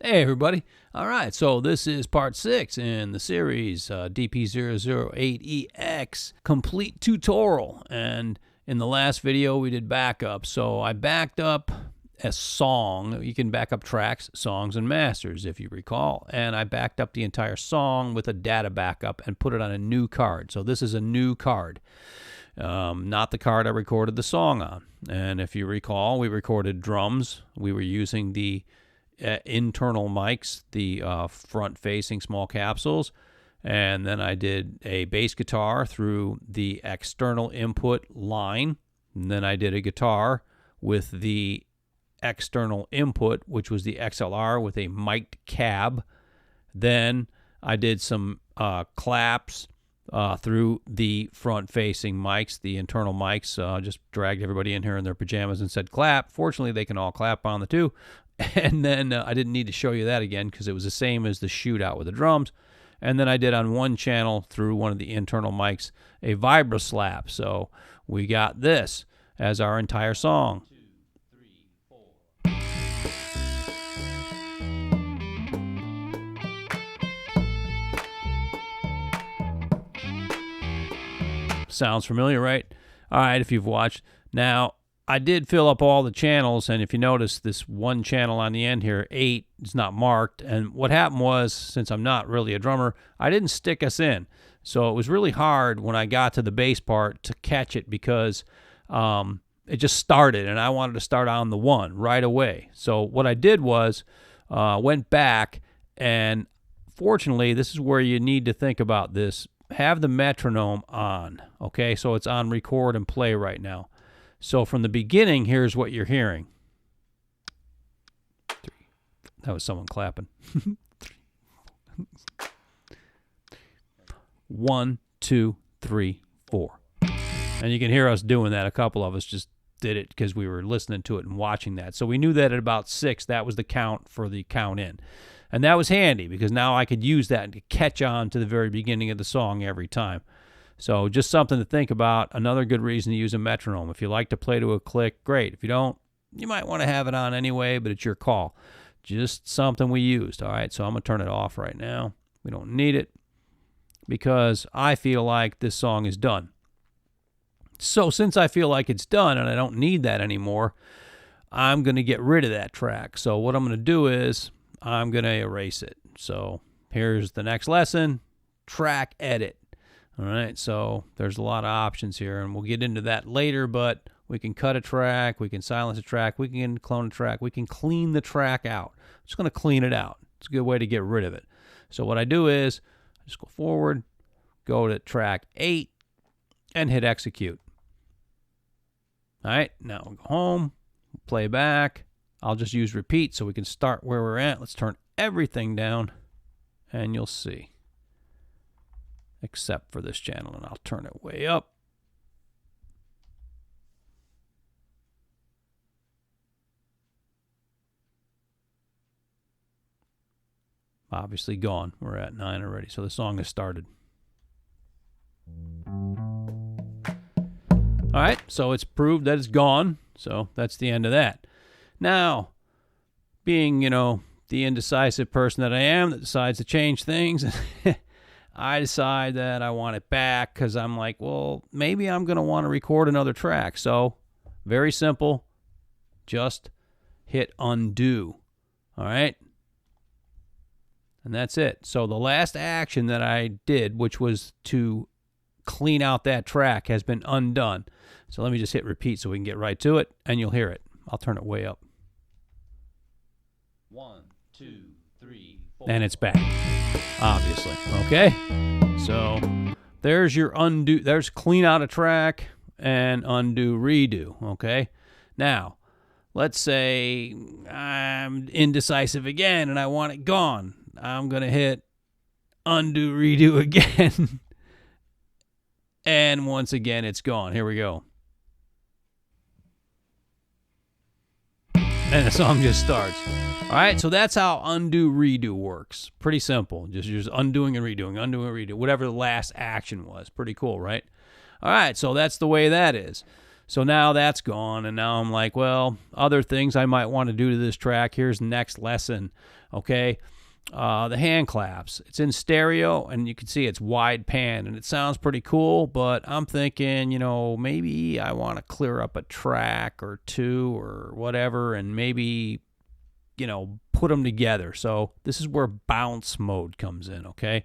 Hey everybody. All right, so this is part 6 in the series DP-008EX complete tutorial. And in the last video we did backup. So I backed up a song. You can back up tracks, songs, and masters if you recall. And I backed up the entire song with a data backup and put it on a new card. So this is a new card. Not the card I recorded the song on. And if you recall, we recorded drums. We were using the internal mics, the front-facing small capsules, and then I did a bass guitar through the external input line, and then I did a guitar with the external input, which was the XLR with a mic'd cab. Then I did some claps through the front-facing mics, the internal mics. Just dragged everybody in here in their pajamas and said clap. Fortunately, they can all clap on the two. And then I didn't need to show you that again because it was the same as the shootout with the drums. And then I did on one channel through one of the internal mics a vibra slap. So we got this as our entire song. 1, 2, 3, 4. Sounds familiar, right? All right, if you've watched. Now, I did fill up all the channels, and if you notice, this one channel on the end here, 8, is not marked. And what happened was, since I'm not really a drummer, I didn't stick us in. So it was really hard when I got to the bass part to catch it because it just started, and I wanted to start on the 1 right away. So what I did was went back, and fortunately, this is where you need to think about this. Have the metronome on, okay? So it's on record and play right now. So from the beginning, here's what you're hearing. 3. That was someone clapping. 1, 2, 3, 4. And you can hear us doing that. A couple of us just did it because we were listening to it and watching that. So we knew that at about 6, that was the count for the count in. And that was handy because now I could use that to catch on to the very beginning of the song every time. So just something to think about. Another good reason to use a metronome. If you like to play to a click, great. If you don't, you might want to have it on anyway, but it's your call. Just something we used. All right, so I'm going to turn it off right now. We don't need it because I feel like this song is done. So since I feel like it's done and I don't need that anymore, I'm going to get rid of that track. So what I'm going to do is I'm going to erase it. So here's the next lesson, track edit. All right, so there's a lot of options here, and we'll get into that later, but we can cut a track, we can silence a track, we can clone a track, we can clean the track out. I'm just going to clean it out. It's a good way to get rid of it. So what I do is I just go forward, go to track 8, and hit execute. All right, now we'll go home, play back. I'll just use repeat so we can start where we're at. Let's turn everything down, and you'll see. Except for this channel, and I'll turn it way up. Obviously gone. We're at 9 already, so the song has started. All right, so it's proved that it's gone, so that's the end of that. Now, being, the indecisive person that I am that decides to change things, I decide that I want it back because I'm like, well, maybe I'm going to want to record another track. So, very simple. Just hit undo. All right? And that's it. So, the last action that I did, which was to clean out that track, has been undone. So, let me just hit repeat so we can get right to it, and you'll hear it. I'll turn it way up. 1, 2, 3, 4. And it's back. Obviously. Okay? So there's your undo. There's clean out a track and undo, redo. Okay? Now, let's say I'm indecisive again and I want it gone. I'm going to hit undo, redo again. And once again, it's gone. Here we go. And the song just starts. All right, so that's how undo, redo works. Pretty simple. Just undoing and redoing, whatever the last action was. Pretty cool, right? All right, so that's the way that is. So now that's gone, and now I'm like, well, other things I might want to do to this track. Here's the next lesson. Okay. The hand claps. It's in stereo, and you can see it's wide pan, and it sounds pretty cool, but I'm thinking, maybe I want to clear up a track or two or whatever, and maybe, put them together. So this is where bounce mode comes in, okay?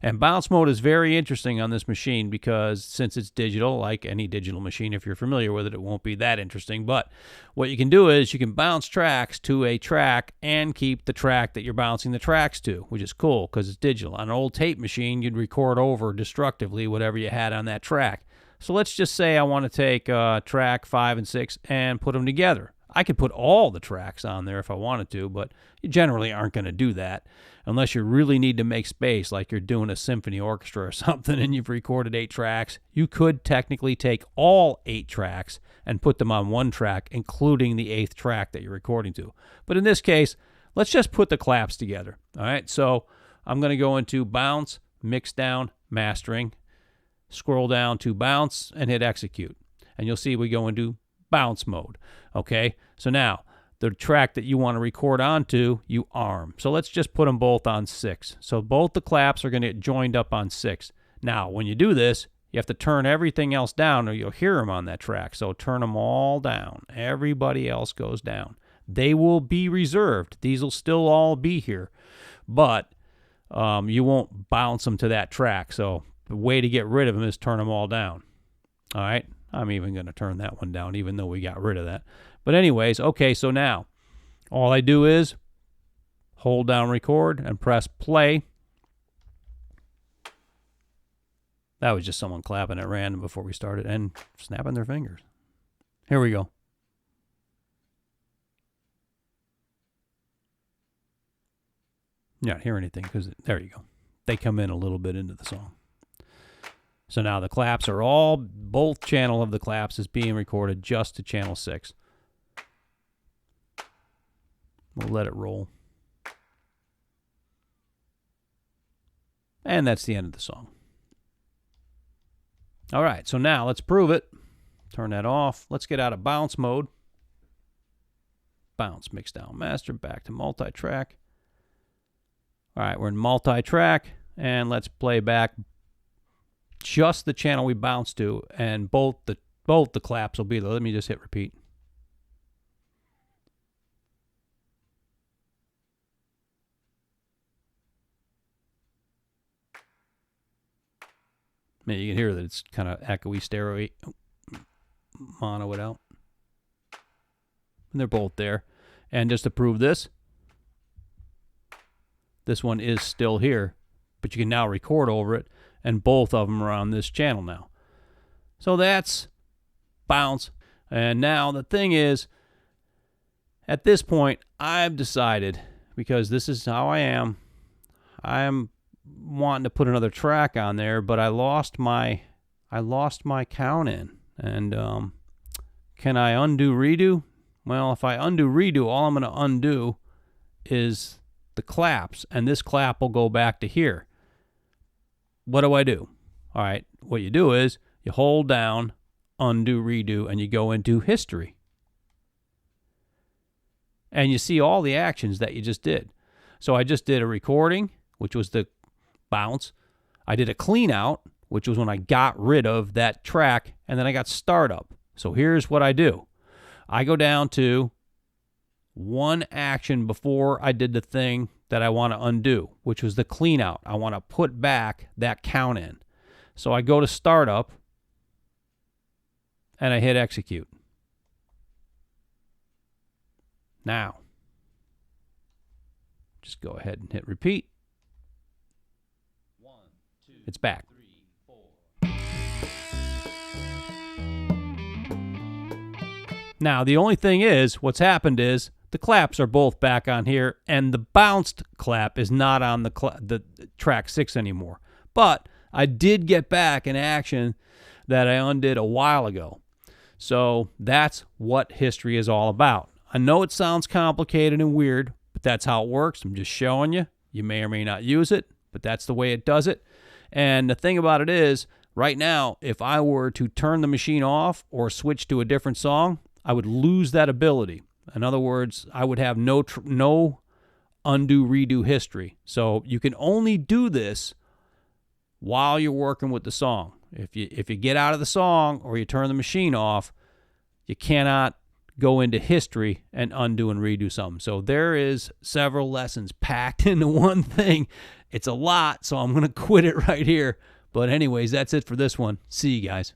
And bounce mode is very interesting on this machine because since it's digital, like any digital machine, if you're familiar with it, it won't be that interesting. But what you can do is you can bounce tracks to a track and keep the track that you're bouncing the tracks to, which is cool because it's digital. On an old tape machine, you'd record over destructively whatever you had on that track. So let's just say I want to take track 5 and 6 and put them together. I could put all the tracks on there if I wanted to, but you generally aren't going to do that unless you really need to make space, like you're doing a symphony orchestra or something and you've recorded 8 tracks. You could technically take all 8 tracks and put them on one track, including the 8th track that you're recording to. But in this case, let's just put the claps together. All right, so I'm going to go into bounce, mix down, mastering, scroll down to bounce, and hit execute. And you'll see we go into bounce mode. Okay, so now the track that you want to record onto, you arm. So let's just put them both on 6. So both the claps are going to get joined up on 6. Now, when you do this, you have to turn everything else down or you'll hear them on that track. So turn them all down. Everybody else goes down. They will be reserved. These will still all be here, but you won't bounce them to that track. So the way to get rid of them is turn them all down. All right. I'm even going to turn that one down, even though we got rid of that. But anyways, okay, so now all I do is hold down record and press play. That was just someone clapping at random before we started and snapping their fingers. Here we go. You're not hearing anything because there you go. They come in a little bit into the song. So now the claps are all, both channel of the claps is being recorded just to channel 6. We'll let it roll. And that's the end of the song. All right, so now let's prove it. Turn that off. Let's get out of bounce mode. Bounce, mix down, master, back to multi-track. All right, we're in multi-track, and let's play back just the channel we bounced to, and both the claps will be there. Let me just hit repeat. Man, you can hear that it's kind of echoey, stereo, mono it out. And they're both there. And just to prove this one is still here, but you can now record over it. And both of them are on this channel now. So that's bounce. And now the thing is, at this point, I've decided, because this is how I'm wanting to put another track on there, but I lost my count in. And can I undo redo? Well, if I undo redo, all I'm going to undo is the claps, and this clap will go back to here. What do I do? All right, what you do is you hold down, undo, redo, and you go into history. And you see all the actions that you just did. So I just did a recording, which was the bounce. I did a clean out, which was when I got rid of that track, and then I got startup. So here's what I do. I go down to one action before I did the thing that I want to undo, which was the clean out. I want to put back that count in. So I go to startup and I hit execute. Now, just go ahead and hit repeat. 1, 2, it's back. 3, 4. Now, the only thing is, what's happened is, the claps are both back on here, and the bounced clap is not on the track 6 anymore. But I did get back an action that I undid a while ago. So that's what history is all about. I know it sounds complicated and weird, but that's how it works. I'm just showing you. You may or may not use it, but that's the way it does it. And the thing about it is, right now, if I were to turn the machine off or switch to a different song, I would lose that ability. In other words, I would have no undo, redo history. So you can only do this while you're working with the song. If you get out of the song or you turn the machine off, you cannot go into history and undo and redo something. So there is several lessons packed into one thing. It's a lot, so I'm going to quit it right here. But anyways, that's it for this one. See you guys.